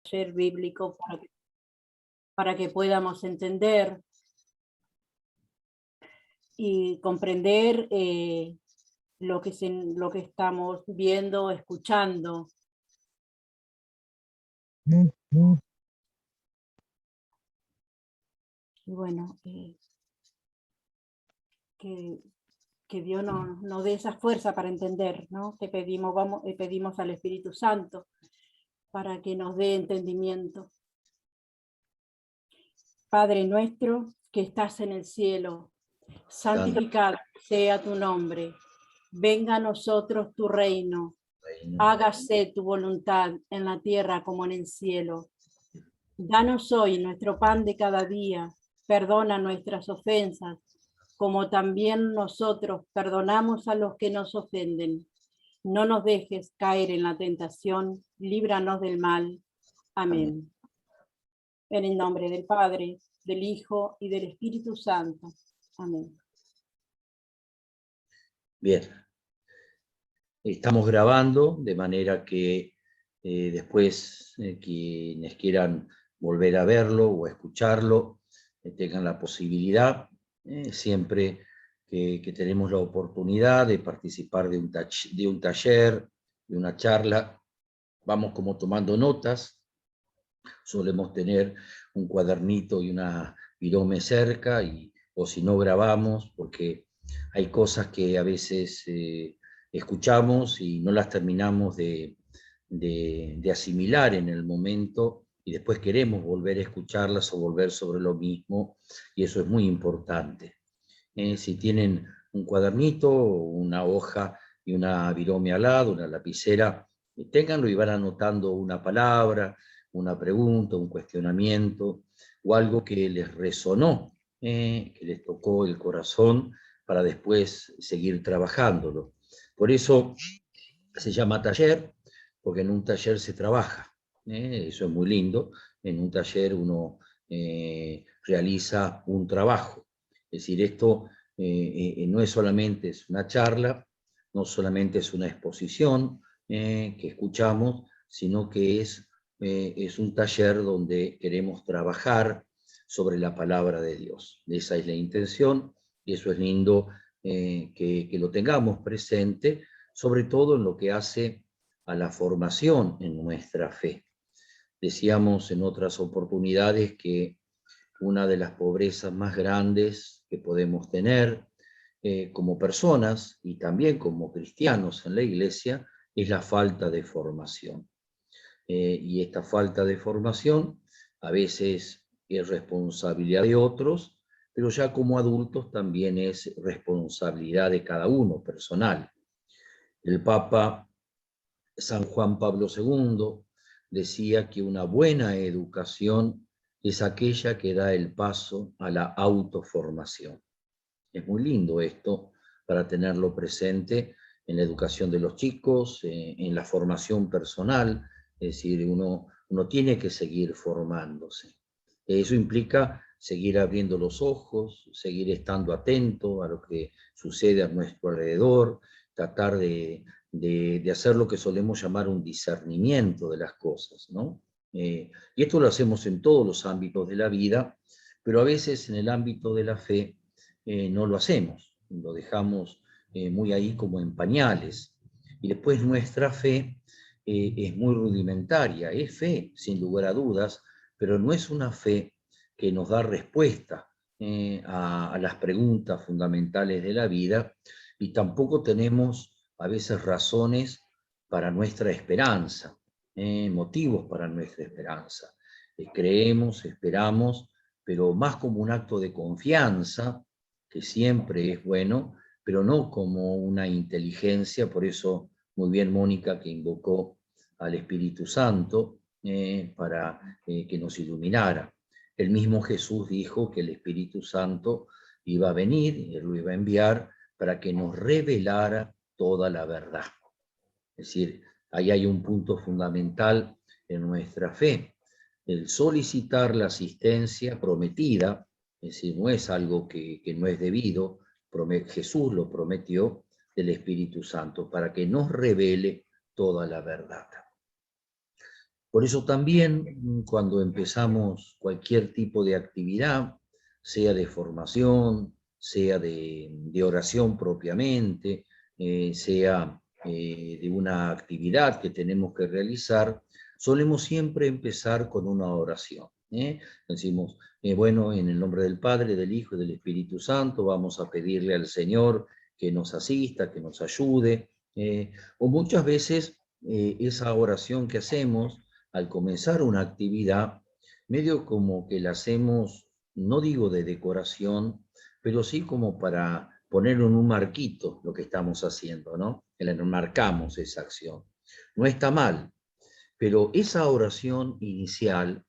taller bíblico para que podamos entender y comprender lo que estamos viendo, escuchando. Y bueno, que Dios nos dé esa fuerza para entender, ¿no? Que pedimos al Espíritu Santo para que nos dé entendimiento. Padre nuestro que estás en el cielo, santificado sea tu nombre. Venga a nosotros tu reino. Hágase tu voluntad en la tierra como en el cielo. Danos hoy nuestro pan de cada día. Perdona nuestras ofensas, como también nosotros perdonamos a los que nos ofenden. No nos dejes caer en la tentación, líbranos del mal. Amén. En el nombre del Padre, del Hijo y del Espíritu Santo. Amén. Bien. Estamos grabando, de manera que después quienes quieran volver a verlo o escucharlo, tengan la posibilidad, siempre que tenemos la oportunidad de participar de un taller, de una charla, vamos como tomando notas. Solemos tener un cuadernito y una virome cerca, o si no grabamos, porque hay cosas que a veces escuchamos y no las terminamos de asimilar en el momento, y después queremos volver a escucharlas o volver sobre lo mismo, y eso es muy importante. Si tienen un cuadernito, una hoja y una virome al lado, una lapicera, ténganlo y van anotando una palabra, una pregunta, un cuestionamiento o algo que les resonó, que les tocó el corazón, para después seguir trabajándolo. Por eso se llama taller, porque en un taller se trabaja. Eso es muy lindo. En un taller uno realiza un trabajo. Es decir, esto no es solamente una charla, no solamente es una exposición que escuchamos, sino que es un taller donde queremos trabajar sobre la palabra de Dios. Esa es la intención, y eso es lindo que lo tengamos presente, sobre todo en lo que hace a la formación en nuestra fe. Decíamos en otras oportunidades que una de las pobrezas más grandes que podemos tener como personas y también como cristianos en la iglesia es la falta de formación. Y esta falta de formación a veces es responsabilidad de otros, pero ya como adultos también es responsabilidad de cada uno, personal. El Papa San Juan Pablo II decía que una buena educación es aquella que da el paso a la autoformación. Es muy lindo esto para tenerlo presente en la educación de los chicos, en la formación personal. Es decir, uno tiene que seguir formándose. Eso implica seguir abriendo los ojos, seguir estando atento a lo que sucede a nuestro alrededor, tratar de hacer lo que solemos llamar un discernimiento de las cosas, ¿no? Y esto lo hacemos en todos los ámbitos de la vida, pero a veces en el ámbito de la fe no lo hacemos, lo dejamos muy ahí como en pañales. Y después nuestra fe es muy rudimentaria, es fe, sin lugar a dudas, pero no es una fe que nos da respuesta a las preguntas fundamentales de la vida, y tampoco tenemos a veces razones para nuestra esperanza, motivos para nuestra esperanza. Creemos, esperamos, pero más como un acto de confianza, que siempre es bueno, pero no como una inteligencia. Por eso muy bien Mónica que invocó al Espíritu Santo para que nos iluminara. El mismo Jesús dijo que el Espíritu Santo iba a venir, él lo iba a enviar para que nos revelara toda la verdad. Es decir, ahí hay un punto fundamental en nuestra fe, el solicitar la asistencia prometida. Es decir, no es algo que no es debido, Jesús lo prometió, del Espíritu Santo, para que nos revele toda la verdad. Por eso también cuando empezamos cualquier tipo de actividad, sea de formación, sea de oración propiamente, sea de una actividad que tenemos que realizar, solemos siempre empezar con una oración. Decimos, bueno, en el nombre del Padre, del Hijo y del Espíritu Santo, vamos a pedirle al Señor que nos asista, que nos ayude, o muchas veces esa oración que hacemos al comenzar una actividad, medio como que la hacemos, no digo de decoración, pero sí como para poner en un marquito lo que estamos haciendo, ¿no? Enmarcamos esa acción. No está mal, pero esa oración inicial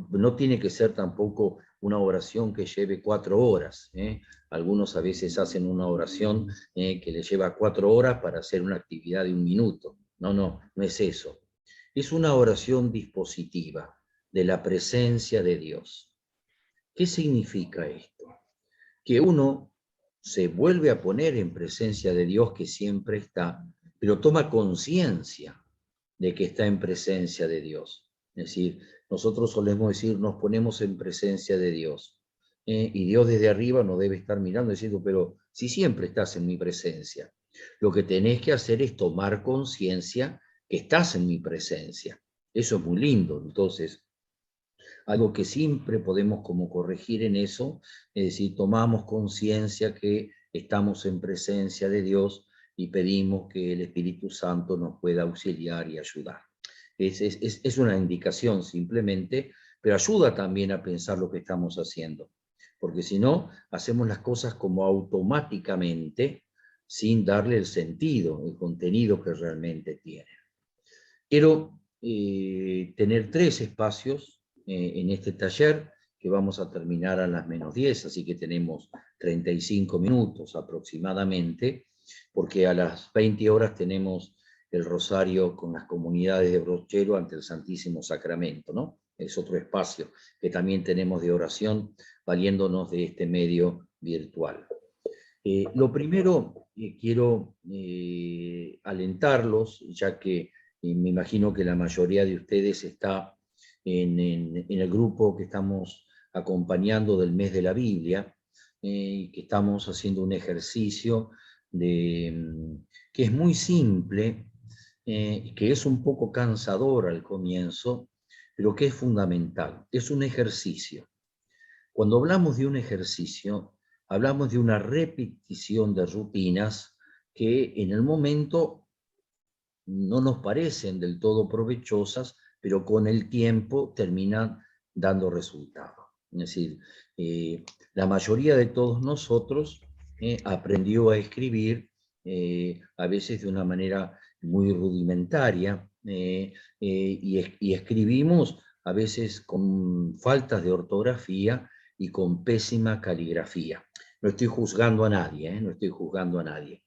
no tiene que ser tampoco una oración que lleve 4 horas. Algunos a veces hacen una oración que les lleva 4 horas para hacer una actividad de 1 minuto. No, no, no es eso. Es una oración dispositiva de la presencia de Dios. ¿Qué significa esto? Que uno se vuelve a poner en presencia de Dios que siempre está, pero toma conciencia de que está en presencia de Dios. Es decir, nosotros solemos decir, nos ponemos en presencia de Dios. Y Dios desde arriba nos debe estar mirando diciendo, pero si siempre estás en mi presencia, lo que tenés que hacer es tomar conciencia que estás en mi presencia. Eso es muy lindo. Entonces, algo que siempre podemos como corregir en eso, es decir, tomamos conciencia que estamos en presencia de Dios y pedimos que el Espíritu Santo nos pueda auxiliar y ayudar. Es una indicación simplemente, pero ayuda también a pensar lo que estamos haciendo, porque si no, hacemos las cosas como automáticamente, sin darle el sentido, el contenido que realmente tiene. Quiero tener 3 espacios en este taller, que vamos a terminar a las -10, así que tenemos 35 minutos aproximadamente, porque a las 20 horas tenemos el rosario con las comunidades de brochero ante el Santísimo Sacramento, ¿no? Es otro espacio que también tenemos de oración, valiéndonos de este medio virtual. Lo primero, quiero alentarlos, ya que me imagino que la mayoría de ustedes está en el grupo que estamos acompañando del mes de la Biblia, que estamos haciendo un ejercicio que es muy simple, que es un poco cansador al comienzo, pero que es fundamental. Es un ejercicio. Cuando hablamos de un ejercicio, hablamos de una repetición de rutinas que en el momento no nos parecen del todo provechosas, pero con el tiempo terminan dando resultado. Es decir, la mayoría de todos nosotros aprendió a escribir a veces de una manera muy rudimentaria y escribimos a veces con faltas de ortografía y con pésima caligrafía. No estoy juzgando a nadie, no estoy juzgando a nadie.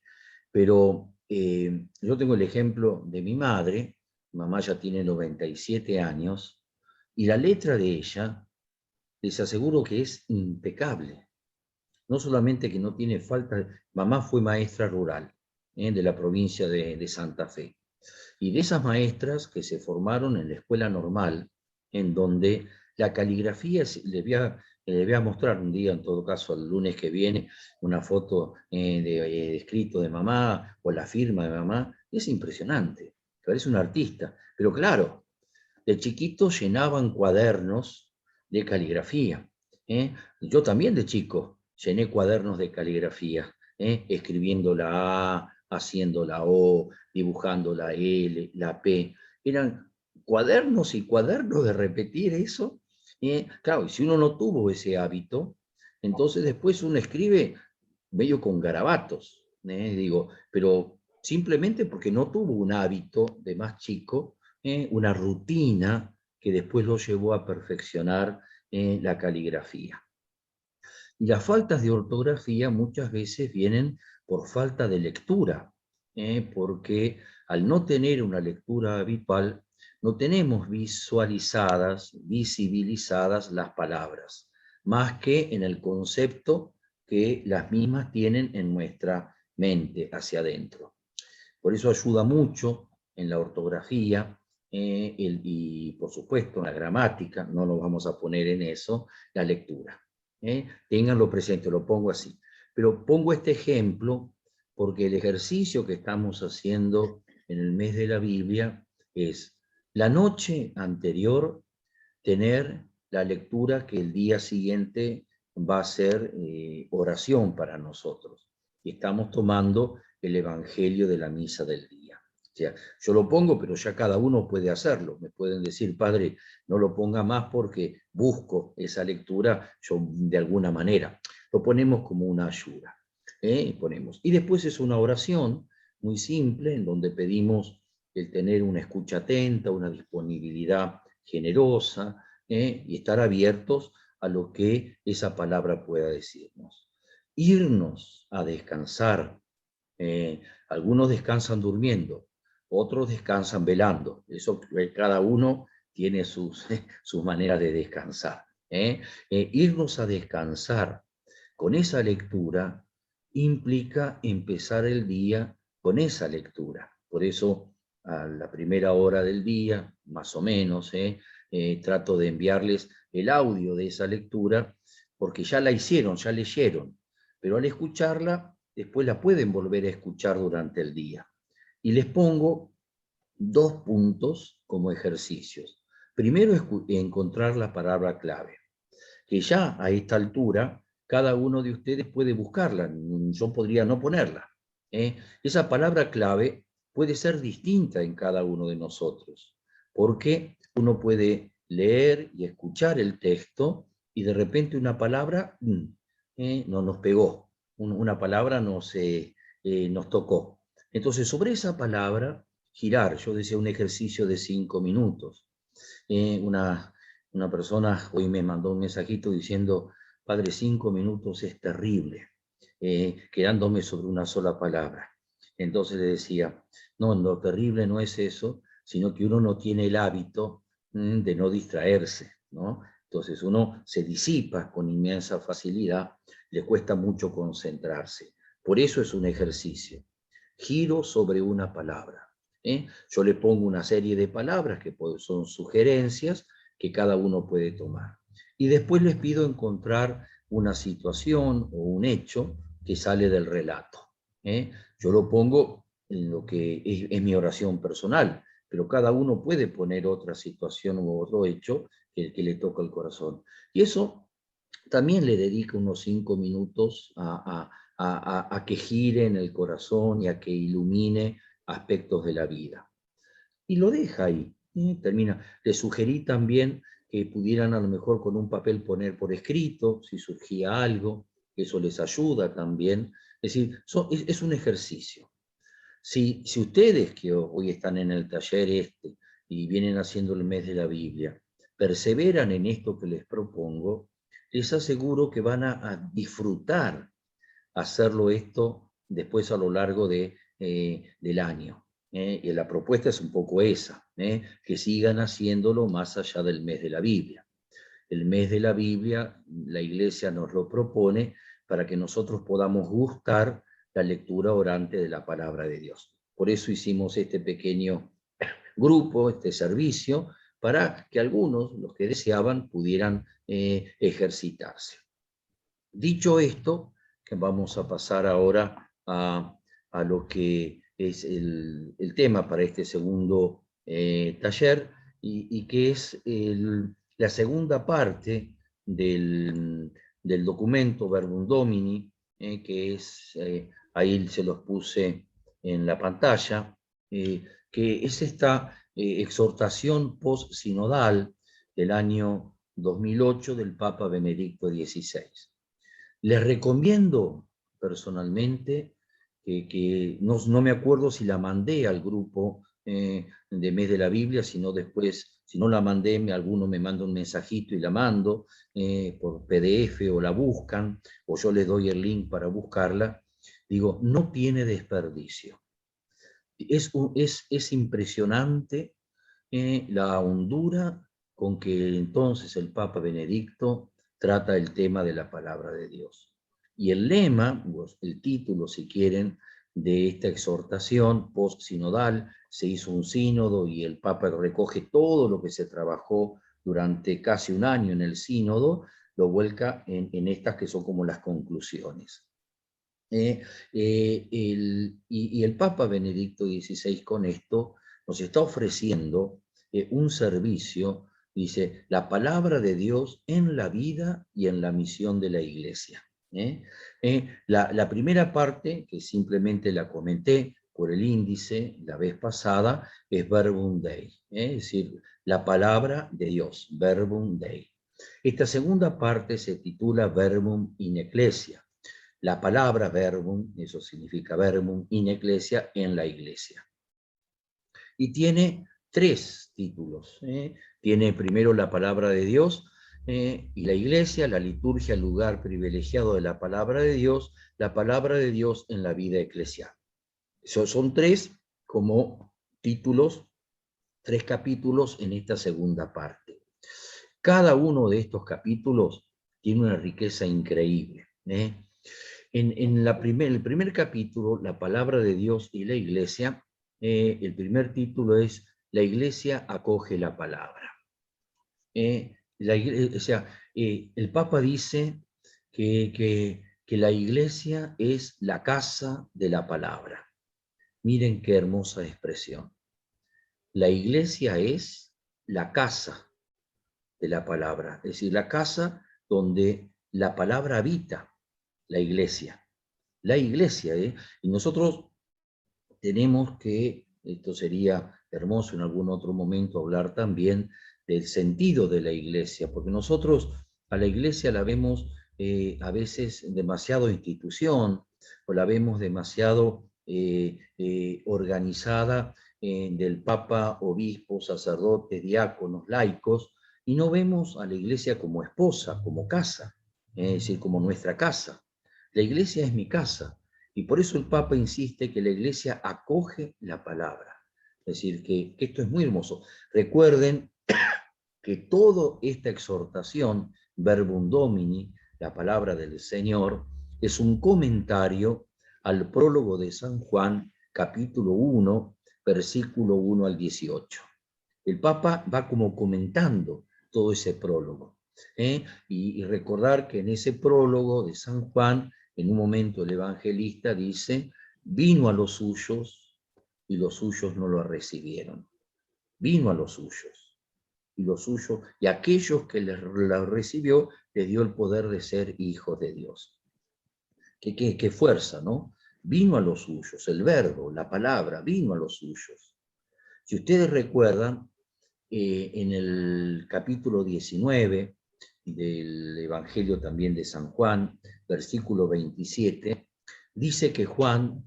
Pero yo tengo el ejemplo de mi madre, mamá ya tiene 97 años, y la letra de ella, les aseguro que es impecable. No solamente que no tiene falta, mamá fue maestra rural de la provincia de Santa Fe. Y de esas maestras que se formaron en la escuela normal, en donde la caligrafía, les voy a mostrar un día, en todo caso el lunes que viene, una foto de escrito de mamá o la firma de mamá, es impresionante, parece un artista. Pero claro, de chiquitos llenaban cuadernos de caligrafía. Yo también de chico llené cuadernos de caligrafía, escribiendo la A, haciendo la O, dibujando la L, la P. Eran cuadernos y cuadernos de repetir eso. Claro, y si uno no tuvo ese hábito, entonces después uno escribe medio con garabatos, digo, pero simplemente porque no tuvo un hábito de más chico, una rutina que después lo llevó a perfeccionar la caligrafía. Y las faltas de ortografía muchas veces vienen por falta de lectura, porque al no tener una lectura habitual, no tenemos visibilizadas las palabras, más que en el concepto que las mismas tienen en nuestra mente hacia adentro. Por eso ayuda mucho en la ortografía y por supuesto la gramática, no nos vamos a poner en eso, la lectura. Ténganlo presente, lo pongo así. Pero pongo este ejemplo porque el ejercicio que estamos haciendo en el mes de la Biblia es la noche anterior tener la lectura que el día siguiente va a ser oración para nosotros. Y estamos tomando el Evangelio de la misa del día. O sea, yo lo pongo, pero ya cada uno puede hacerlo. Me pueden decir, padre, no lo ponga más porque busco esa lectura yo de alguna manera. Lo ponemos como una ayuda. Ponemos. Y después es una oración muy simple en donde pedimos el tener una escucha atenta, una disponibilidad generosa, y estar abiertos a lo que esa palabra pueda decirnos. Irnos a descansar. Algunos descansan durmiendo, otros descansan velando. Eso cada uno tiene sus maneras de descansar. Irnos a descansar con esa lectura implica empezar el día con esa lectura. Por eso, a la primera hora del día, más o menos, trato de enviarles el audio de esa lectura, porque ya la hicieron, ya leyeron, pero al escucharla, después la pueden volver a escuchar durante el día. Y les pongo 2 puntos como ejercicios. Primero, encontrar la palabra clave, que ya a esta altura cada uno de ustedes puede buscarla, yo podría no ponerla. Esa palabra clave puede ser distinta en cada uno de nosotros, porque uno puede leer y escuchar el texto y de repente una palabra no nos pegó, una palabra nos tocó. Entonces, sobre esa palabra, girar, yo decía un ejercicio de 5 minutos. Una persona hoy me mandó un mensajito diciendo, padre, 5 minutos es terrible, quedándome sobre una sola palabra. Entonces le decía, no, lo terrible no es eso, sino que uno no tiene el hábito de no distraerse, ¿no? Entonces uno se disipa con inmensa facilidad, le cuesta mucho concentrarse. Por eso es un ejercicio. Giro sobre una palabra. Yo le pongo una serie de palabras que son sugerencias que cada uno puede tomar. Y después les pido encontrar una situación o un hecho que sale del relato. Yo lo pongo en lo que es mi oración personal, pero cada uno puede poner otra situación u otro hecho que le toca el corazón. Y eso también le dedica unos 5 minutos a que gire en el corazón y a que ilumine aspectos de la vida. Y lo deja ahí, termina. Le sugerí también que pudieran a lo mejor con un papel poner por escrito, si surgía algo, eso les ayuda también. Es decir, es un ejercicio. Si ustedes que hoy están en el taller y vienen haciendo el mes de la Biblia, perseveran en esto que les propongo, les aseguro que van a disfrutar hacerlo esto después a lo largo del año. Y la propuesta es un poco esa, que sigan haciéndolo más allá del mes de la Biblia. El mes de la Biblia, la Iglesia nos lo propone para que nosotros podamos gustar la lectura orante de la palabra de Dios. Por eso hicimos este pequeño grupo, este servicio, para que algunos, los que deseaban, pudieran ejercitarse. Dicho esto, que vamos a pasar ahora a lo que es el tema para este segundo taller, y que es la segunda parte del documento Verbum Domini, que es, ahí se los puse en la pantalla, que es esta exhortación post-sinodal del año 2008 del Papa Benedicto XVI. Les recomiendo personalmente que no me acuerdo si la mandé al grupo de Mes de la Biblia, sino después, si no la mandé, alguno me manda un mensajito y la mando por PDF o la buscan, o yo les doy el link para buscarla. Digo, no tiene desperdicio. Es impresionante la hondura con que entonces el Papa Benedicto trata el tema de la palabra de Dios. Y el lema, el título, si quieren, de esta exhortación post-sinodal se hizo un sínodo y el Papa recoge todo lo que se trabajó durante casi un año en el sínodo, lo vuelca en estas que son como las conclusiones. Y el Papa Benedicto XVI con esto nos está ofreciendo un servicio, dice, la palabra de Dios en la vida y en la misión de la Iglesia. La primera parte, que simplemente la comenté por el índice la vez pasada, es Verbum Dei, es decir, la palabra de Dios, Verbum Dei. Esta segunda parte se titula Verbum in Ecclesia, la palabra verbum, eso significa verbum in ecclesia, en la iglesia. Y tiene 3 títulos. Tiene primero la palabra de Dios y la iglesia, la liturgia, el lugar privilegiado de la palabra de Dios en la vida eclesial. Son 3 como títulos, 3 capítulos en esta segunda parte. Cada uno de estos capítulos tiene una riqueza increíble. En el primer capítulo, la palabra de Dios y la iglesia, el primer título es La iglesia acoge la palabra. El Papa dice que la iglesia es la casa de la palabra. Miren qué hermosa expresión. La iglesia es la casa de la palabra, es decir, la casa donde la palabra habita, la iglesia. La iglesia, y nosotros tenemos que, esto sería hermoso en algún otro momento hablar también del sentido de la iglesia, porque nosotros a la iglesia la vemos a veces demasiado institución, o la vemos demasiado organizada del Papa, obispos, sacerdotes, diáconos, laicos, y no vemos a la iglesia como esposa, como casa, es decir, como nuestra casa. La iglesia es mi casa, y por eso el Papa insiste que la iglesia acoge la palabra. Es decir, que esto es muy hermoso. Recuerden que toda esta exhortación, Verbum Domini, la palabra del Señor, es un comentario al prólogo de San Juan, capítulo 1, versículo 1 al 18. El Papa va como comentando todo ese prólogo. Y recordar que en ese prólogo de San Juan, en un momento el evangelista dice, vino a los suyos y los suyos no lo recibieron. Vino a los suyos y aquellos que lo recibió les dio el poder de ser hijos de Dios. Qué fuerza, ¿no? Vino a los suyos, el verbo, la palabra, vino a los suyos. Si ustedes recuerdan, en el capítulo 19 del Evangelio también de San Juan, versículo 27, dice que Juan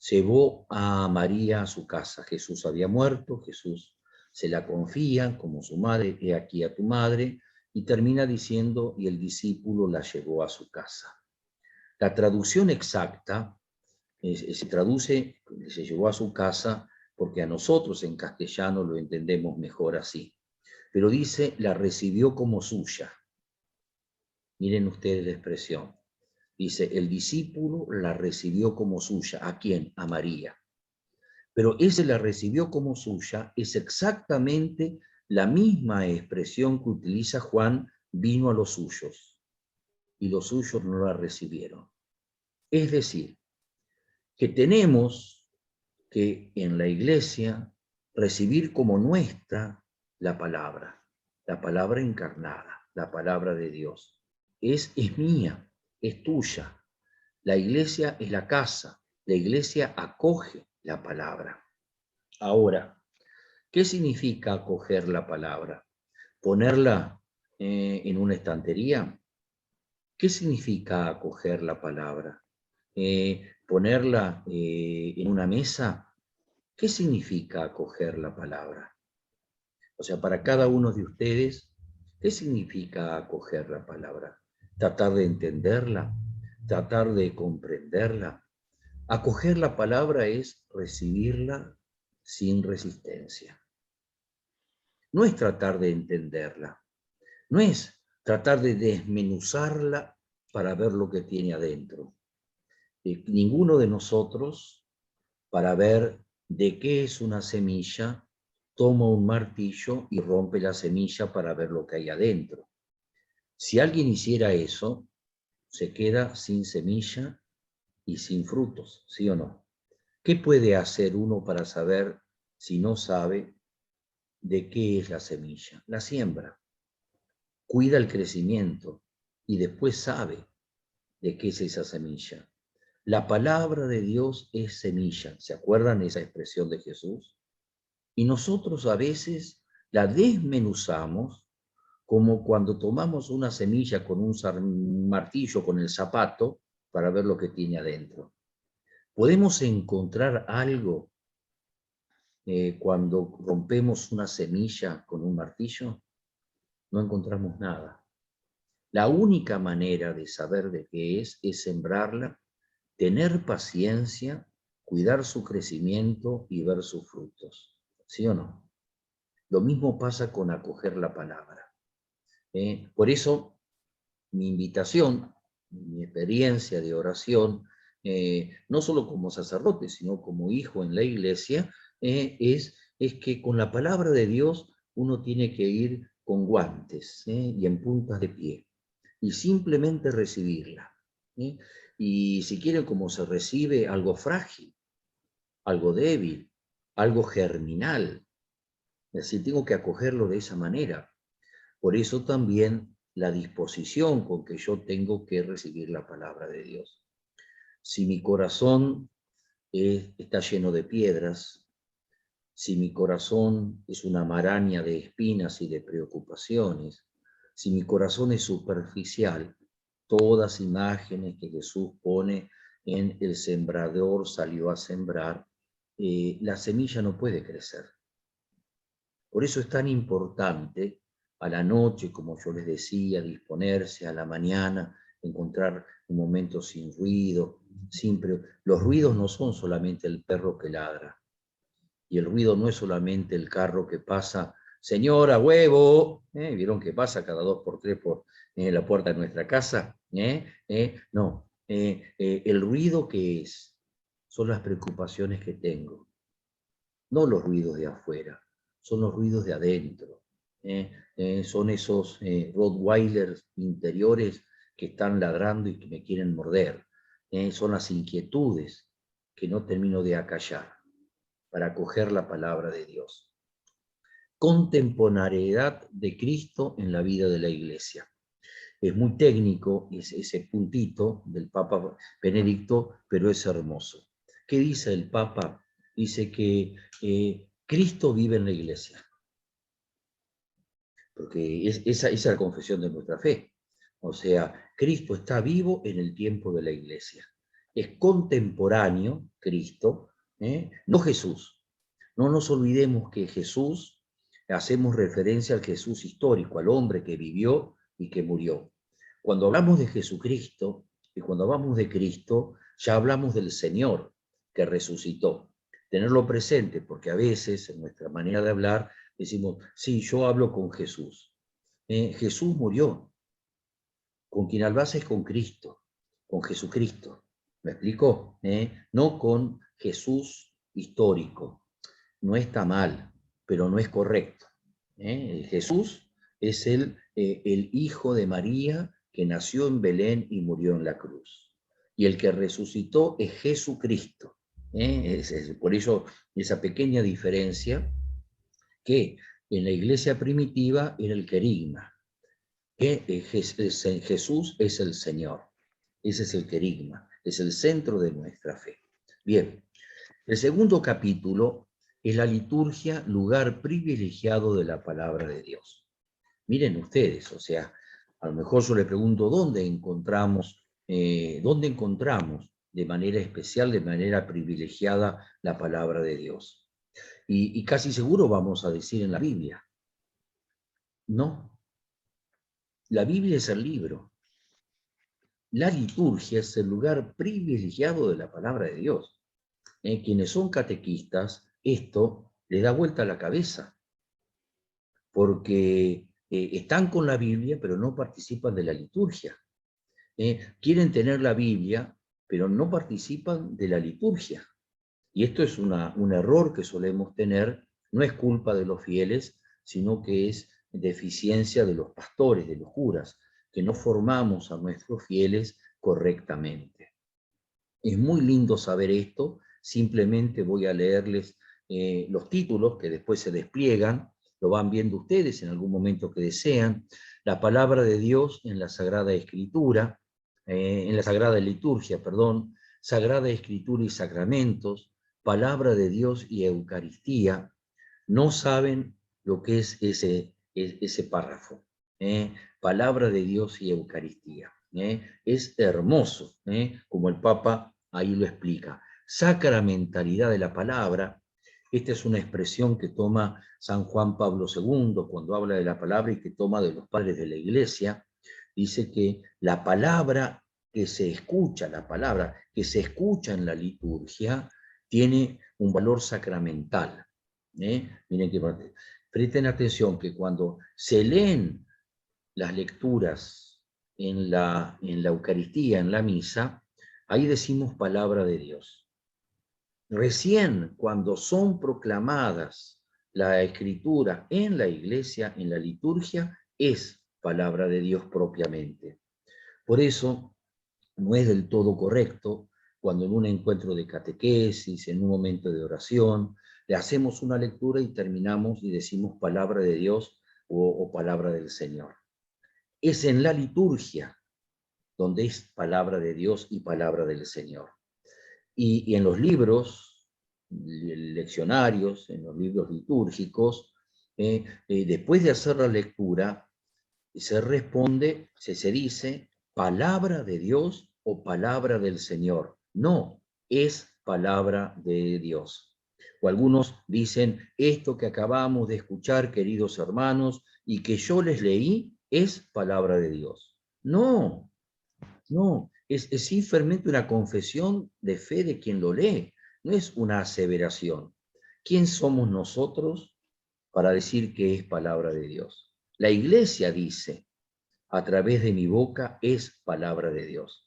llevó a María a su casa. Jesús había muerto, Jesús se la confía como su madre, he aquí a tu madre, y termina diciendo, y el discípulo la llevó a su casa. La traducción exacta se traduce, se llevó a su casa, porque a nosotros en castellano lo entendemos mejor así. Pero dice, la recibió como suya. Miren ustedes la expresión. Dice, el discípulo la recibió como suya. ¿A quién? A María. Pero ese la recibió como suya es exactamente la misma expresión que utiliza Juan, vino a los suyos, y los suyos no la recibieron. Es decir, que tenemos que en la iglesia recibir como nuestra la palabra encarnada, la palabra de Dios. Es mía, es tuya. La iglesia es la casa, la iglesia acoge la palabra. Ahora, ¿qué significa acoger la palabra? ¿Ponerla en una estantería? ¿Qué significa acoger la palabra? ¿Ponerla en una mesa? ¿Qué significa acoger la palabra? O sea, para cada uno de ustedes, ¿qué significa acoger la palabra? Tratar de entenderla, tratar de comprenderla. Acoger la palabra es recibirla sin resistencia. No es tratar de entenderla, no es tratar de desmenuzarla para ver lo que tiene adentro. Ninguno de nosotros, para ver de qué es una semilla, toma un martillo y rompe la semilla para ver lo que hay adentro. Si alguien hiciera eso, se queda sin semilla y sin frutos, ¿sí o no? ¿Qué puede hacer uno para saber, si no sabe, de qué es la semilla? La siembra, cuida el crecimiento y después sabe de qué es esa semilla. La palabra de Dios es semilla. ¿Se acuerdan esa expresión de Jesús? Y nosotros a veces la desmenuzamos como cuando tomamos una semilla con un martillo, con el zapato, para ver lo que tiene adentro. ¿Podemos encontrar algo cuando rompemos una semilla con un martillo? No encontramos nada. La única manera de saber de qué es sembrarla, tener paciencia, cuidar su crecimiento y ver sus frutos. ¿Sí o no? Lo mismo pasa con acoger la palabra. Por eso, mi invitación, mi experiencia de oración, no solo como sacerdote, sino como hijo en la iglesia, es que con la palabra de Dios uno tiene que ir con guantes y en puntas de pie, y simplemente recibirla. Y si quieren, como se recibe algo frágil, algo débil, algo germinal, es decir, tengo que acogerlo de esa manera. Por eso también la disposición con que yo tengo que recibir la palabra de Dios. Si mi corazón está lleno de piedras, si mi corazón es una maraña de espinas y de preocupaciones, si mi corazón es superficial, todas imágenes que Jesús pone en el sembrador salió a sembrar, la semilla no puede crecer. Por eso es tan importante a la noche, como yo les decía, disponerse a la mañana, encontrar un momento sin ruido, siempre. Los ruidos no son solamente el perro que ladra, y el ruido no es solamente el carro que pasa, señora, huevo, ¿vieron que pasa cada 2 por 3 por la puerta de nuestra casa? No, el ruido que son las preocupaciones que tengo, no los ruidos de afuera, son los ruidos de adentro. Son esos Rottweilers interiores que están ladrando y que me quieren morder. Son las inquietudes que no termino de acallar para acoger la palabra de Dios. Contemporaneidad de Cristo en la vida de la Iglesia. Es muy técnico ese puntito del Papa Benedicto, pero es hermoso. ¿Qué dice el Papa? Dice que Cristo vive en la Iglesia. Porque esa es la confesión de nuestra fe. O sea, Cristo está vivo en el tiempo de la Iglesia. Es contemporáneo Cristo, no Jesús. No nos olvidemos que Jesús, hacemos referencia al Jesús histórico, al hombre que vivió y que murió. Cuando hablamos de Jesucristo y cuando hablamos de Cristo, ya hablamos del Señor que resucitó. Tenerlo presente, porque a veces en nuestra manera de hablar decimos, sí, yo hablo con Jesús. Jesús murió. Con quien hablas es con Cristo, con Jesucristo. ¿Me explico? No con Jesús histórico. No está mal, pero no es correcto. Jesús es el hijo de María que nació en Belén y murió en la cruz. Y el que resucitó es Jesucristo. Por ello, esa pequeña diferencia que en la iglesia primitiva era el querigma. Jesús es el Señor. Ese es el querigma, es el centro de nuestra fe. Bien, el segundo capítulo es la liturgia, lugar privilegiado de la palabra de Dios. Miren ustedes, o sea, a lo mejor yo le pregunto dónde encontramos de manera especial, de manera privilegiada la palabra de Dios. Y casi seguro vamos a decir en la Biblia. No, la Biblia es el libro. La liturgia es el lugar privilegiado de la palabra de Dios. Quienes son catequistas, esto les da vuelta a la cabeza, porque están con la Biblia, pero no participan de la liturgia. Quieren tener la Biblia, pero no participan de la liturgia. Y esto es un error que solemos tener, no es culpa de los fieles, sino que es deficiencia de los pastores, de los curas, que no formamos a nuestros fieles correctamente. Es muy lindo saber esto, simplemente voy a leerles los títulos que después se despliegan, lo van viendo ustedes en algún momento que desean, la palabra de Dios en la Sagrada Escritura, en la Sagrada Liturgia, perdón, Sagrada Escritura y Sacramentos, palabra de Dios y Eucaristía. No saben lo que es ese párrafo, palabra de Dios y Eucaristía. Es hermoso, como el Papa ahí lo explica. Sacramentalidad de la palabra, esta es una expresión que toma San Juan Pablo II cuando habla de la palabra y que toma de los padres de la Iglesia. Dice que la palabra que se escucha, la palabra que se escucha en la liturgia, tiene un valor sacramental. Miren qué parte. Presten atención que cuando se leen las lecturas en la Eucaristía, en la misa, ahí decimos palabra de Dios. Recién cuando son proclamadas la Escritura en la iglesia, en la liturgia, es palabra de Dios propiamente. Por eso no es del todo correcto cuando en un encuentro de catequesis, en un momento de oración, le hacemos una lectura y terminamos y decimos palabra de Dios o palabra del Señor. Es en la liturgia donde es palabra de Dios y palabra del Señor. Y en los libros leccionarios, en los libros litúrgicos, después de hacer la lectura, se responde, se dice, palabra de Dios o palabra del Señor. No, es palabra de Dios. O algunos dicen, esto que acabamos de escuchar, queridos hermanos, y que yo les leí, es palabra de Dios. No, no, es simplemente una confesión de fe de quien lo lee, no es una aseveración. ¿Quién somos nosotros para decir que es palabra de Dios? La Iglesia dice, a través de mi boca es palabra de Dios.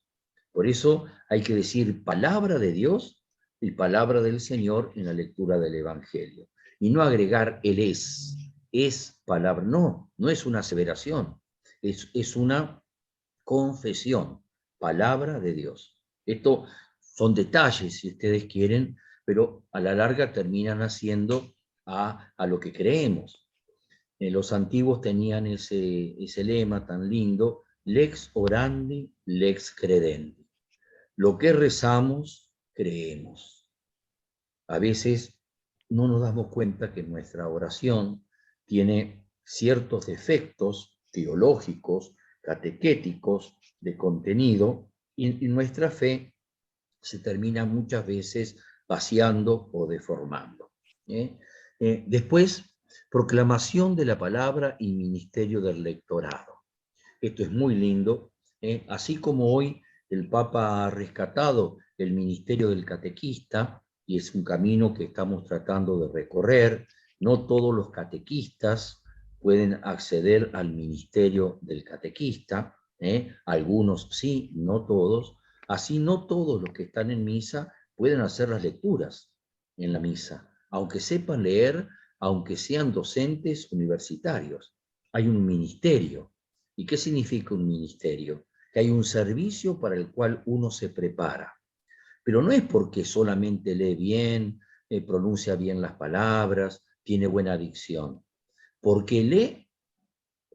Por eso hay que decir palabra de Dios y palabra del Señor en la lectura del Evangelio. Y no agregar el es palabra. No, no es una aseveración, es una confesión, palabra de Dios. Esto son detalles, si ustedes quieren, pero a la larga terminan haciendo a lo que creemos. Los antiguos tenían ese lema tan lindo, lex orandi, lex credendi. Lo que rezamos, creemos. A veces no nos damos cuenta que nuestra oración tiene ciertos defectos teológicos, catequéticos, de contenido, y nuestra fe se termina muchas veces vaciando o deformando. Después, proclamación de la palabra y ministerio del lectorado. Esto es muy lindo. Así como hoy el Papa ha rescatado el ministerio del catequista, y es un camino que estamos tratando de recorrer, no todos los catequistas pueden acceder al ministerio del catequista, algunos sí, no todos. Así no todos los que están en misa pueden hacer las lecturas en la misa, aunque sepan leer, aunque sean docentes universitarios. Hay un ministerio. ¿Y qué significa un ministerio? Que hay un servicio para el cual uno se prepara. Pero no es porque solamente lee bien, pronuncia bien las palabras, tiene buena dicción. Porque lee,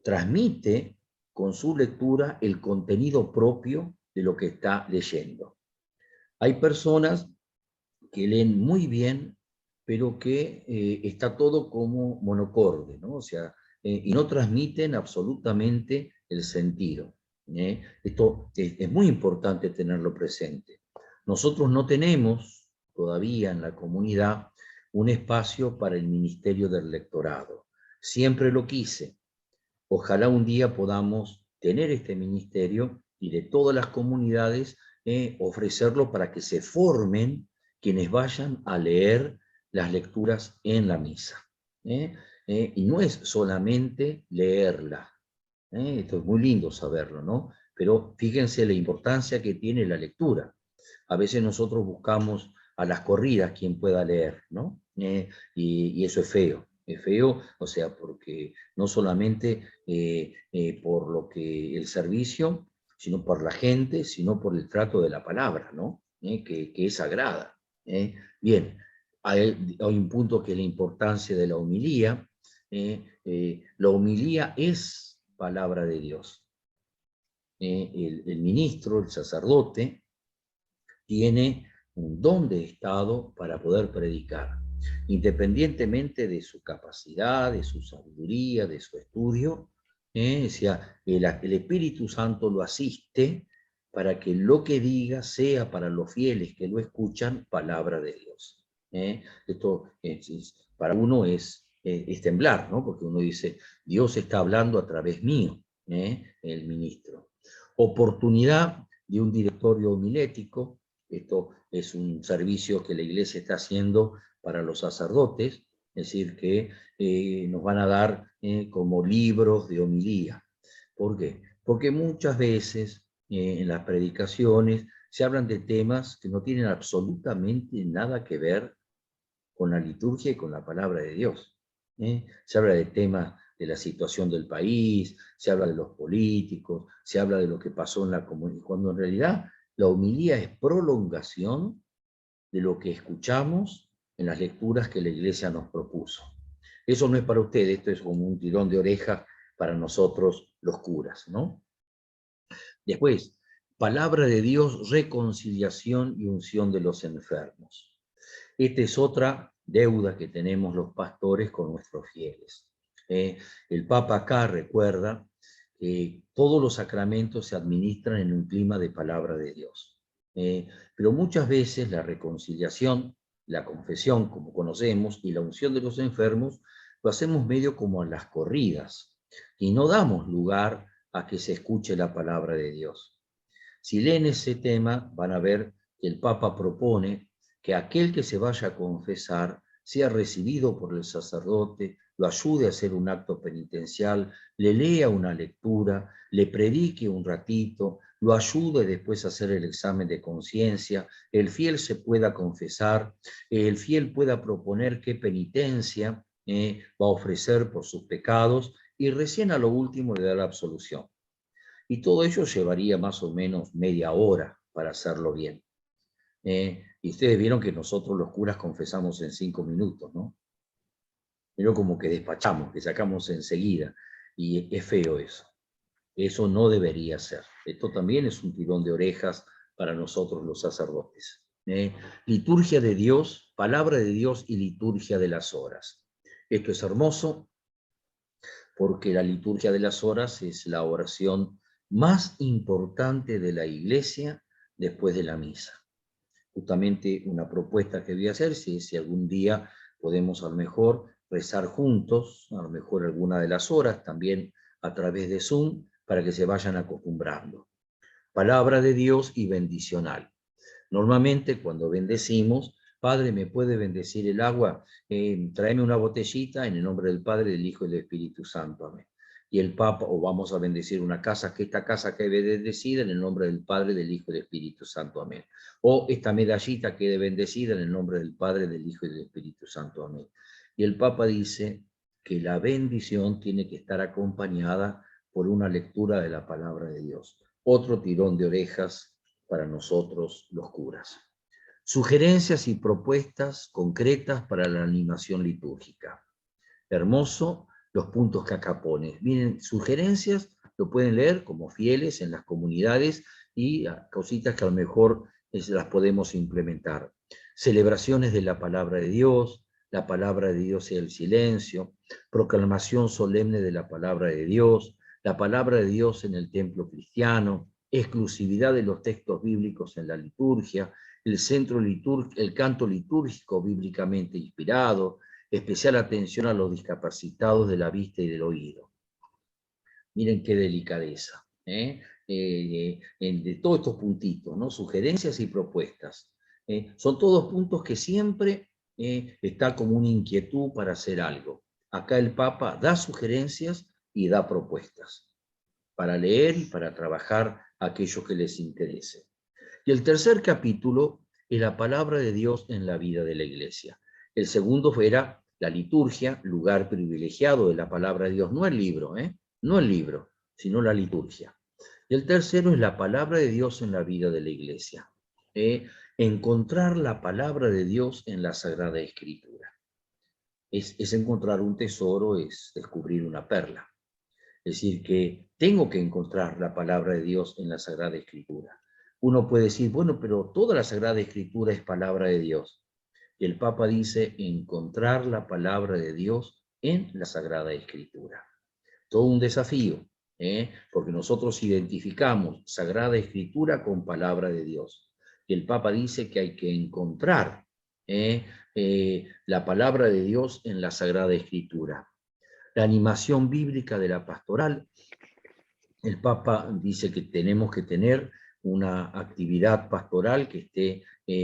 transmite con su lectura el contenido propio de lo que está leyendo. Hay personas que leen muy bien, pero que está todo como monocorde, ¿no? O sea, y no transmiten absolutamente el sentido. Esto es muy importante tenerlo presente. Nosotros no tenemos todavía en la comunidad un espacio para el ministerio del lectorado. Siempre lo quise. Ojalá un día podamos tener este ministerio y de todas las comunidades ofrecerlo para que se formen quienes vayan a leer las lecturas en la misa. Y no es solamente leerla. Esto es muy lindo saberlo, ¿no? Pero fíjense la importancia que tiene la lectura. A veces nosotros buscamos a las corridas quien pueda leer, ¿no? Y eso es feo, o sea, porque no solamente por lo que el servicio, sino por la gente, sino por el trato de la palabra, ¿no? Que es sagrada. Bien, hay un punto que es la importancia de la homilía. La homilía es palabra de Dios. El ministro, el sacerdote, tiene un don de estado para poder predicar, independientemente de su capacidad, de su sabiduría, de su estudio. O sea, el Espíritu Santo lo asiste para que lo que diga sea para los fieles que lo escuchan palabra de Dios. Esto para uno es temblar, ¿no? Porque uno dice, Dios está hablando a través mío, el ministro. Oportunidad de un directorio homilético. Esto es un servicio que la Iglesia está haciendo para los sacerdotes, es decir, que nos van a dar como libros de homilía. ¿Por qué? Porque muchas veces en las predicaciones se hablan de temas que no tienen absolutamente nada que ver con la liturgia y con la palabra de Dios. Se habla de temas de la situación del país, se habla de los políticos, se habla de lo que pasó en la comunidad, cuando en realidad la homilía es prolongación de lo que escuchamos en las lecturas que la Iglesia nos propuso. Eso no es para ustedes, esto es como un tirón de orejas para nosotros los curas, ¿no? Después, palabra de Dios, reconciliación y unción de los enfermos. Esta es otra deuda que tenemos los pastores con nuestros fieles. El Papa acá recuerda que todos los sacramentos se administran en un clima de palabra de Dios. Pero muchas veces la reconciliación, la confesión, como conocemos, y la unción de los enfermos, lo hacemos medio como a las corridas, y no damos lugar a que se escuche la palabra de Dios. Si leen ese tema, van a ver que el Papa propone que aquel que se vaya a confesar sea recibido por el sacerdote, lo ayude a hacer un acto penitencial, le lea una lectura, le predique un ratito, lo ayude después a hacer el examen de conciencia, el fiel se pueda confesar, el fiel pueda proponer qué penitencia va a ofrecer por sus pecados y recién a lo último le da la absolución. Y todo ello llevaría más o menos media hora para hacerlo bien. Y ustedes vieron que nosotros los curas confesamos en 5 minutos, ¿no? Pero como que despachamos, que sacamos enseguida. Y es feo eso. Eso no debería ser. Esto también es un tirón de orejas para nosotros los sacerdotes. Liturgia de Dios, palabra de Dios y liturgia de las horas. Esto es hermoso porque la liturgia de las horas es la oración más importante de la Iglesia después de la misa. Justamente una propuesta que voy a hacer, si algún día podemos a lo mejor rezar juntos, a lo mejor alguna de las horas, también a través de Zoom, para que se vayan acostumbrando. Palabra de Dios y bendicional. Normalmente cuando bendecimos, Padre, ¿me puede bendecir el agua? Tráeme una botellita en el nombre del Padre, del Hijo y del Espíritu Santo. Amén. Y el Papa, o vamos a bendecir una casa, que esta casa quede bendecida en el nombre del Padre, del Hijo y del Espíritu Santo. Amén. O esta medallita quede bendecida en el nombre del Padre, del Hijo y del Espíritu Santo. Amén. Y el Papa dice que la bendición tiene que estar acompañada por una lectura de la palabra de Dios. Otro tirón de orejas para nosotros los curas. Sugerencias y propuestas concretas para la animación litúrgica. Hermoso los puntos que acá pone. Miren, sugerencias lo pueden leer como fieles en las comunidades y cositas que a lo mejor las podemos implementar. Celebraciones de la palabra de Dios, la palabra de Dios y el silencio, proclamación solemne de la palabra de Dios, la palabra de Dios en el templo cristiano, exclusividad de los textos bíblicos en la liturgia, el canto litúrgico bíblicamente inspirado, especial atención a los discapacitados de la vista y del oído. Miren qué delicadeza, de todos estos puntitos, ¿no? Sugerencias y propuestas. Son todos puntos que siempre está como una inquietud para hacer algo. Acá el Papa da sugerencias y da propuestas para leer y para trabajar aquello que les interese. Y el tercer capítulo es la palabra de Dios en la vida de la iglesia. El segundo era la liturgia, lugar privilegiado de la palabra de Dios, no el libro, no el libro, sino la liturgia. Y el tercero es la palabra de Dios en la vida de la iglesia. Encontrar la palabra de Dios en la Sagrada Escritura. Es encontrar un tesoro, es descubrir una perla. Es decir, que tengo que encontrar la palabra de Dios en la Sagrada Escritura. Uno puede decir, bueno, pero toda la Sagrada Escritura es palabra de Dios. Y el Papa dice, encontrar la palabra de Dios en la Sagrada Escritura. Todo un desafío, porque nosotros identificamos Sagrada Escritura con palabra de Dios. Y el Papa dice que hay que encontrar la palabra de Dios en la Sagrada Escritura. La animación bíblica de la pastoral, el Papa dice que tenemos que tener una actividad pastoral que esté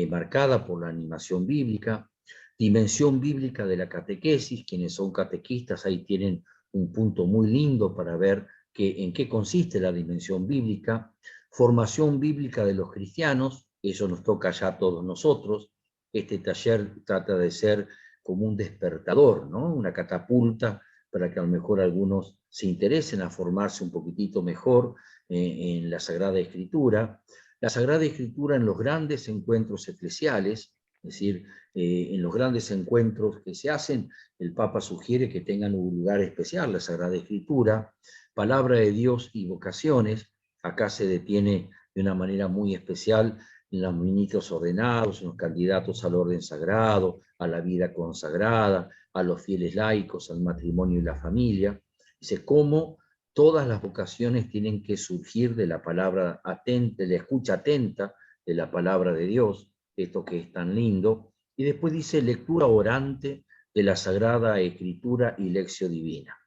marcada por la animación bíblica, dimensión bíblica de la catequesis, quienes son catequistas ahí tienen un punto muy lindo para ver en qué consiste la dimensión bíblica, formación bíblica de los cristianos, eso nos toca ya a todos nosotros, este taller trata de ser como un despertador, ¿no? Una catapulta para que a lo mejor algunos se interesen a formarse un poquitito mejor en la Sagrada Escritura. La Sagrada Escritura en los grandes encuentros eclesiales, es decir, en los grandes encuentros que se hacen, el Papa sugiere que tengan un lugar especial, la Sagrada Escritura, palabra de Dios y vocaciones. Acá se detiene de una manera muy especial en los ministros ordenados, en los candidatos al orden sagrado, a la vida consagrada, a los fieles laicos, al matrimonio y la familia. Dice, cómo todas las vocaciones tienen que surgir de la palabra atenta, de la escucha atenta de la palabra de Dios, esto que es tan lindo. Y después dice, lectura orante de la Sagrada Escritura y lección divina.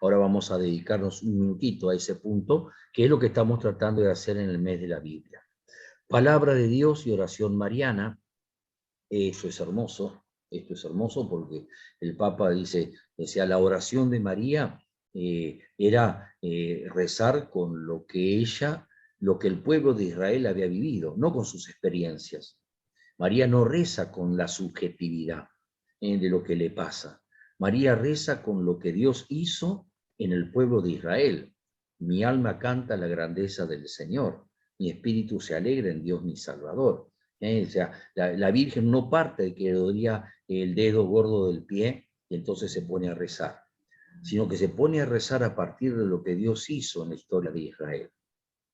Ahora vamos a dedicarnos un minutito a ese punto, que es lo que estamos tratando de hacer en el mes de la Biblia. Palabra de Dios y oración mariana, eso es hermoso, esto es hermoso porque el Papa dice, o sea, la oración de María era rezar con lo que lo que el pueblo de Israel había vivido, no con sus experiencias. María no reza con la subjetividad de lo que le pasa. María reza con lo que Dios hizo en el pueblo de Israel. Mi alma canta la grandeza del Señor, mi espíritu se alegra en Dios mi Salvador. O sea, la Virgen no parte de que le dolía el dedo gordo del pie y entonces se pone a rezar, sino que se pone a rezar a partir de lo que Dios hizo en la historia de Israel.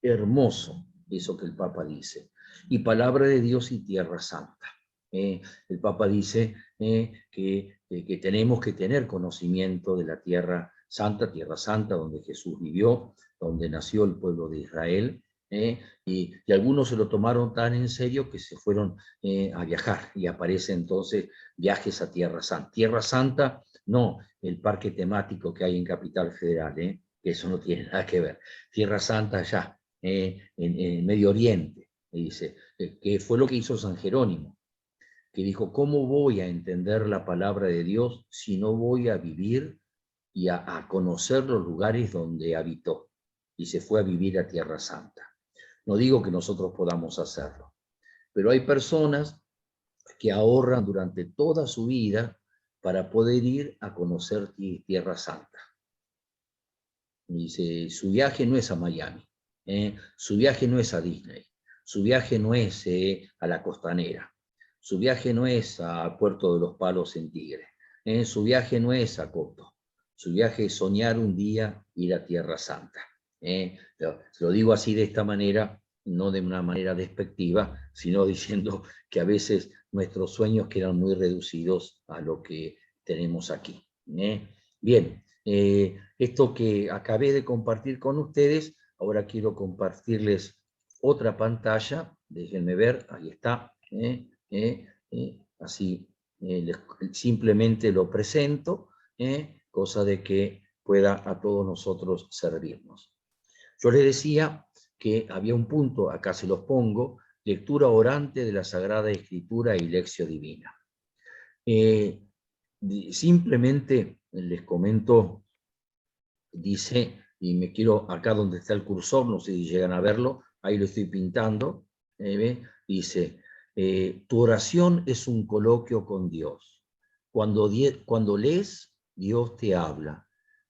Hermoso eso que el Papa dice. Y palabra de Dios y tierra santa. El Papa dice que tenemos que tener conocimiento de la tierra santa, donde Jesús vivió, donde nació el pueblo de Israel, y algunos se lo tomaron tan en serio que se fueron a viajar, y aparece entonces viajes a Tierra Santa. Tierra Santa, no el parque temático que hay en Capital Federal, que eso no tiene nada que ver. Tierra Santa allá, en Medio Oriente, dice, que fue lo que hizo San Jerónimo, que dijo, ¿cómo voy a entender la palabra de Dios si no voy a vivir y a conocer los lugares donde habitó? Y se fue a vivir a Tierra Santa. No digo que nosotros podamos hacerlo, pero hay personas que ahorran durante toda su vida para poder ir a conocer Tierra Santa. Dice, su viaje no es a Miami, su viaje no es a Disney, su viaje no es a la Costanera, su viaje no es a Puerto de los Palos en Tigre, su viaje no es a Coto, su viaje es soñar un día ir a Tierra Santa. Lo digo así de esta manera, no de una manera despectiva, sino diciendo que a veces nuestros sueños quedan muy reducidos a lo que tenemos aquí. Bien, esto que acabé de compartir con ustedes, ahora quiero compartirles otra pantalla, déjenme ver, ahí está, así simplemente lo presento, cosa de que pueda a todos nosotros servirnos. Yo les decía que había un punto, acá se los pongo, lectura orante de la Sagrada Escritura y lección divina. Simplemente les comento, dice, y me quiero, acá donde está el cursor, no sé si llegan a verlo, ahí lo estoy pintando, dice, Tu oración es un coloquio con Dios. Cuando lees, Dios te habla.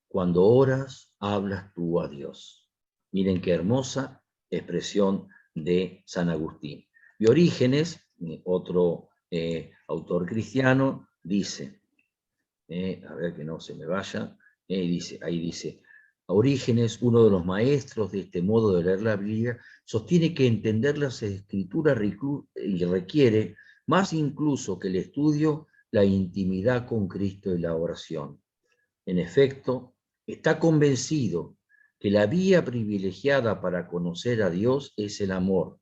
Cuando oras, hablas tú a Dios. Miren qué hermosa expresión de San Agustín. Y Orígenes, otro autor cristiano, dice, a ver que no se me vaya, ahí dice, Orígenes, uno de los maestros de este modo de leer la Biblia, sostiene que entender las Escrituras requiere, más incluso que el estudio, la intimidad con Cristo y la oración. En efecto, está convencido que la vía privilegiada para conocer a Dios es el amor,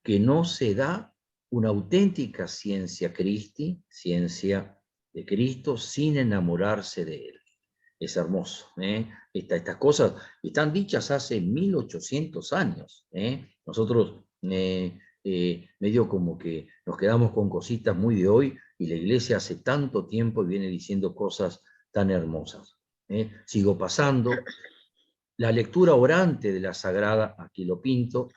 que no se da una auténtica ciencia Christi, ciencia de Cristo, sin enamorarse de Él. Es hermoso. Estas cosas están dichas hace 1800 años. Nosotros medio como que nos quedamos con cositas muy de hoy y la Iglesia hace tanto tiempo viene diciendo cosas tan hermosas. Sigo pasando. La lectura orante de la Sagrada, aquí lo pinto,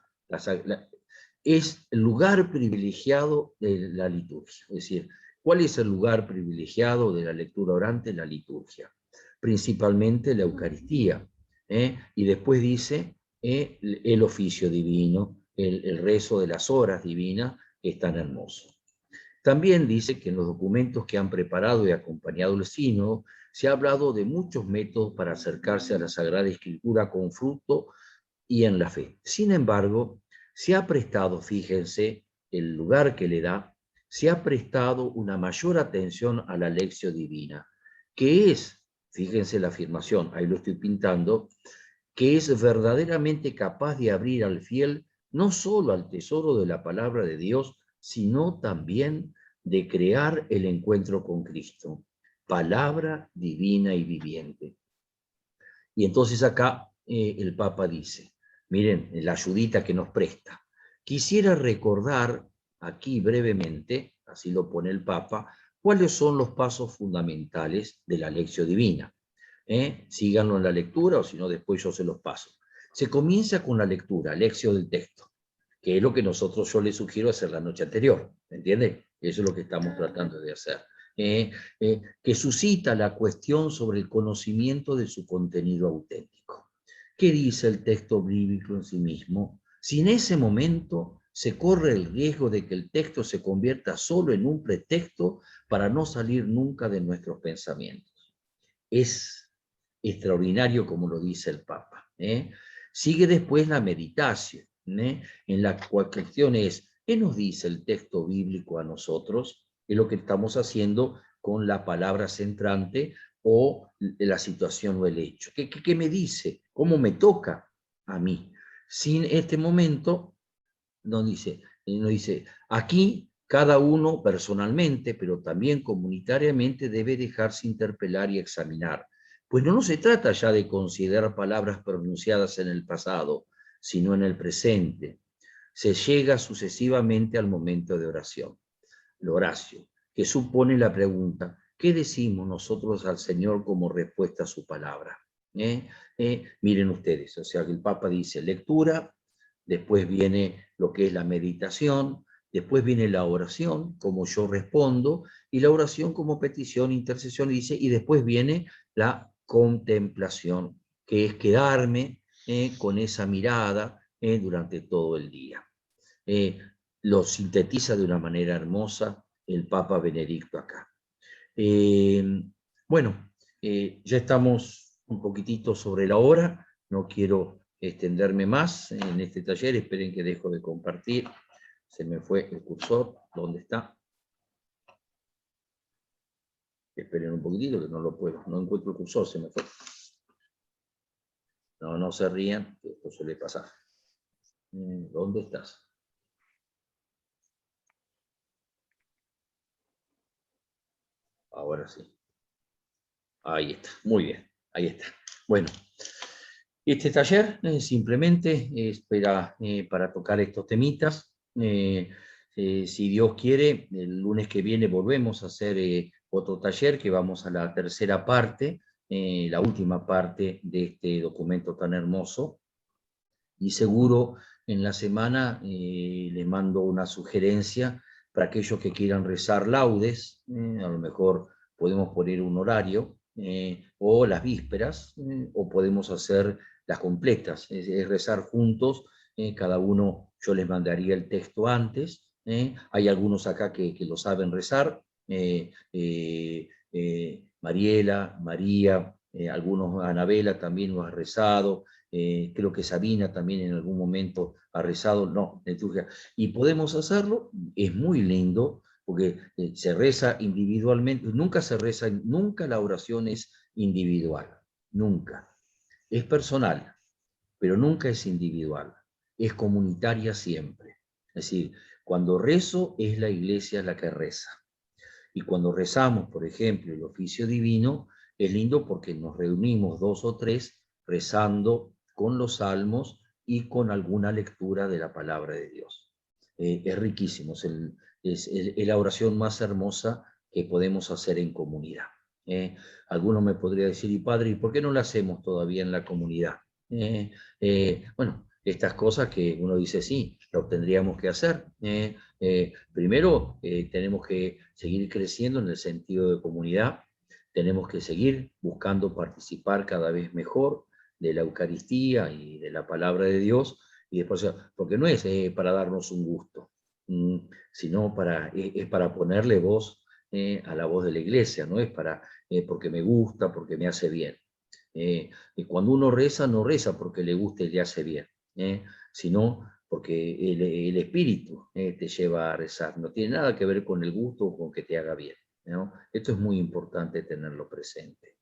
es el lugar privilegiado de la liturgia. Es decir, ¿cuál es el lugar privilegiado de la lectura orante? La liturgia. Principalmente la Eucaristía. Y después dice el oficio divino, el rezo de las horas divinas, que es tan hermoso. También dice que en los documentos que han preparado y acompañado el sínodo se ha hablado de muchos métodos para acercarse a la Sagrada Escritura con fruto y en la fe. Sin embargo, se ha prestado, fíjense, el lugar que le da, se ha prestado una mayor atención a la lección divina, que es, fíjense la afirmación, ahí lo estoy pintando, que es verdaderamente capaz de abrir al fiel no solo al tesoro de la palabra de Dios, sino también de crear el encuentro con Cristo, palabra divina y viviente. Y entonces acá el Papa dice, miren, la ayudita que nos presta. Quisiera recordar aquí brevemente, así lo pone el Papa, cuáles son los pasos fundamentales de la lección divina. Síganlo en la lectura o si no después yo se los paso. Se comienza con la lectura, lección del texto, que es lo que yo les sugiero hacer la noche anterior, ¿entiende? Eso es lo que estamos tratando de hacer. Que suscita la cuestión sobre el conocimiento de su contenido auténtico. ¿Qué dice el texto bíblico en sí mismo? Si en ese momento se corre el riesgo de que el texto se convierta solo en un pretexto para no salir nunca de nuestros pensamientos. Es extraordinario como lo dice el Papa. Sigue después la meditación, en la cuestión es, ¿qué nos dice el texto bíblico a nosotros? Es lo que estamos haciendo con la palabra centrante o la situación o el hecho. ¿Qué me dice? ¿Cómo me toca a mí? Sin este momento, nos dice, aquí cada uno personalmente, pero también comunitariamente, debe dejarse interpelar y examinar. Pues no se trata ya de considerar palabras pronunciadas en el pasado, sino en el presente. Se llega sucesivamente al momento de oración. La oración, que supone la pregunta, ¿qué decimos nosotros al Señor como respuesta a su palabra? Miren ustedes, o sea que el Papa dice lectura, después viene lo que es la meditación, después viene la oración, como yo respondo, y la oración como petición, intercesión, dice, y después viene la contemplación, que es quedarme con esa mirada durante todo el día. Lo sintetiza de una manera hermosa el Papa Benedicto acá. Bueno, ya estamos un poquitito sobre la hora, no quiero extenderme más en este taller, esperen que dejo de compartir, se me fue el cursor, ¿dónde está? Esperen un poquitito que no lo puedo, no encuentro el cursor, se me fue. No se rían, que esto suele pasar. ¿Dónde estás? Ahora sí. Ahí está, muy bien, ahí está. Bueno, este taller simplemente es para tocar estos temitas. Si Dios quiere, el lunes que viene volvemos a hacer otro taller que vamos a la tercera parte, la última parte de este documento tan hermoso. Y seguro en la semana les mando una sugerencia Para aquellos que quieran rezar laudes, a lo mejor podemos poner un horario, o las vísperas, o podemos hacer las completas, es rezar juntos, cada uno, yo les mandaría el texto antes, hay algunos acá que lo saben rezar, Mariela, María, algunos, Anabela también lo ha rezado, creo que Sabina también en algún momento ha rezado, no, liturgia, y podemos hacerlo, es muy lindo, porque se reza individualmente, nunca la oración es individual, nunca, es personal, pero nunca es individual, es comunitaria siempre. Es decir, cuando rezo es la iglesia la que reza. Y cuando rezamos, por ejemplo, el oficio divino, es lindo porque nos reunimos 2 o 3 rezando con los salmos y con alguna lectura de la palabra de Dios. Es riquísimo, es la oración más hermosa que podemos hacer en comunidad. Algunos me podrían decir, y padre, ¿y por qué no la hacemos todavía en la comunidad? Bueno, estas cosas que uno dice, sí, lo tendríamos que hacer. Primero, tenemos que seguir creciendo en el sentido de comunidad, tenemos que seguir buscando participar cada vez mejor de la Eucaristía y de la palabra de Dios, y después, porque no es para darnos un gusto, sino es para ponerle voz a la voz de la iglesia, no es para, porque me gusta, porque me hace bien. Y cuando uno reza, no reza porque le gusta y le hace bien, sino porque el espíritu te lleva a rezar. No tiene nada que ver con el gusto o con que te haga bien, ¿no? Esto es muy importante tenerlo presente.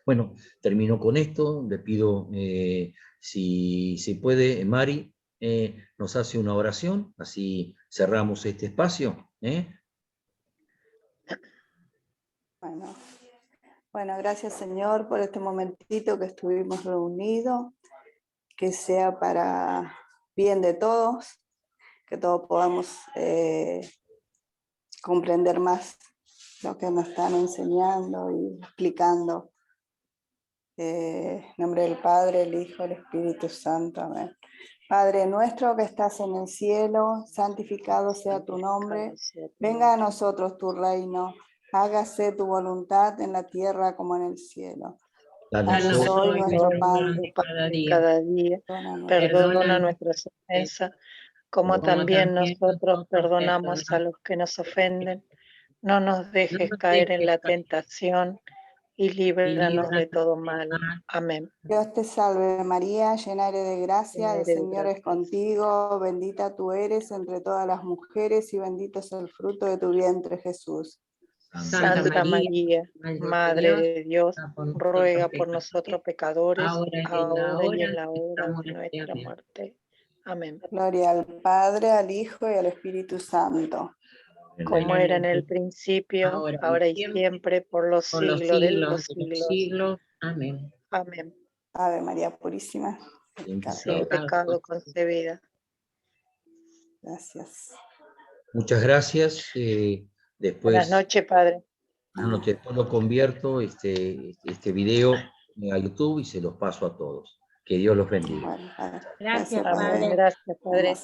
Bueno, termino con esto. Le pido, si puede, Mari, nos hace una oración, así cerramos este espacio. Bueno, gracias Señor por este momentito que estuvimos reunidos, que sea para bien de todos, que todos podamos comprender más lo que nos están enseñando y explicando. En nombre del Padre, el Hijo, el Espíritu Santo. Amén. Padre nuestro que estás en el cielo, santificado sea tu nombre. Venga a nosotros tu reino. Hágase tu voluntad en la tierra como en el cielo. Danos hoy nuestro pan de cada día. Perdona nuestras ofensas, como también nosotros perdonamos a los que nos ofenden. No nos dejes caer en la tentación y líbranos de todo mal. Amén. Dios te salve María, llena eres de gracia, el Señor es contigo, bendita tú eres entre todas las mujeres y bendito es el fruto de tu vientre Jesús. Santa María, Madre de Dios, ruega por nosotros pecadores, ahora y en la hora de nuestra muerte. Amén. Gloria al Padre, al Hijo y al Espíritu Santo. Como era en el principio, ahora y siempre, por los siglos de los siglos. Amén. Amén. Ave María Purísima, sin pecado concebida. Gracias. Muchas gracias. Después, buenas noches, Padre. Buenas noches. Después lo convierto este video a YouTube y se los paso a todos. Que Dios los bendiga. Bueno, Gracias, Padre. Gracias, Padre.